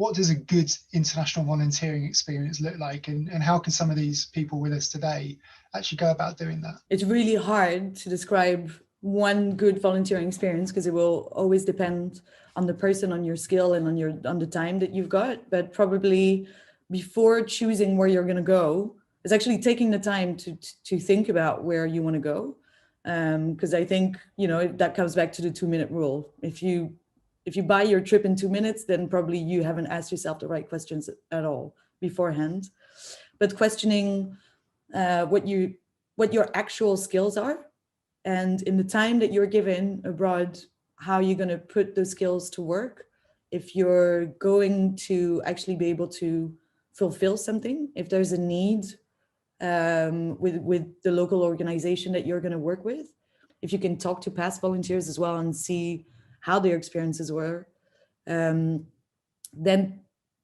what does a good international volunteering experience look like, and how can some of these people with us today actually go about doing that? It's really hard to describe one good volunteering experience because it will always depend on the person, on your skill, and on the time that you've got. But probably before choosing where you're going to go is actually taking the time to think about where you want to go. Because I think, that comes back to the 2-minute rule. If you buy your trip in 2 minutes, then probably you haven't asked yourself the right questions at all beforehand. But questioning what your actual skills are, and in the time that you're given abroad, how you're going to put those skills to work. If you're going to actually be able to fulfill something, if there's a need with the local organization that you're going to work with, if you can talk to past volunteers as well and see how their experiences were, then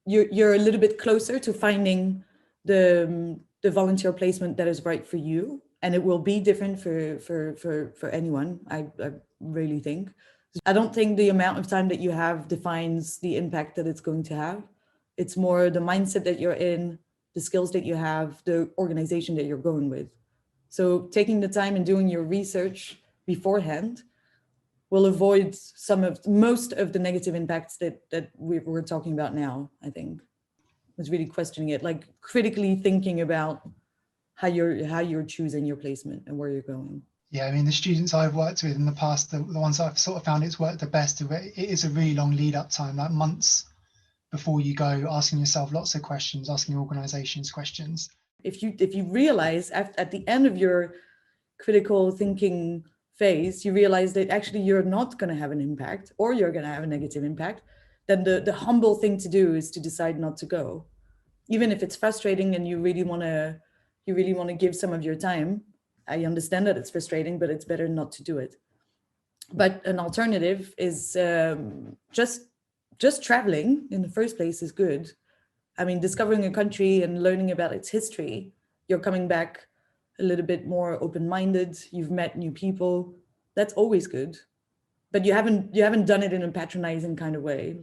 you're a little bit closer to finding the volunteer placement that is right for you. And it will be different for anyone, I really think. I don't think the amount of time that you have defines the impact that it's going to have. It's more the mindset that you're in, the skills that you have, the organization that you're going with. So taking the time and doing your research beforehand will avoid most of the negative impacts that we're talking about now, I think. It's really questioning it, like critically thinking about how you're choosing your placement and where you're going. Yeah, I mean, the students I've worked with in the past, the ones I've sort of found it's worked the best, it is a really long lead up time, like months before you go, asking yourself lots of questions, asking organizations questions. If you realize at the end of your critical thinking phase, you realize that actually you're not going to have an impact, or you're going to have a negative impact, then the humble thing to do is to decide not to go. Even if it's frustrating and you really want to give some of your time. I understand that it's frustrating, but it's better not to do it. But an alternative is just traveling in the first place is good. I mean, discovering a country and learning about its history, you're coming back a little bit more open-minded. You've met new people. That's always good. But you haven't done it in a patronizing kind of way.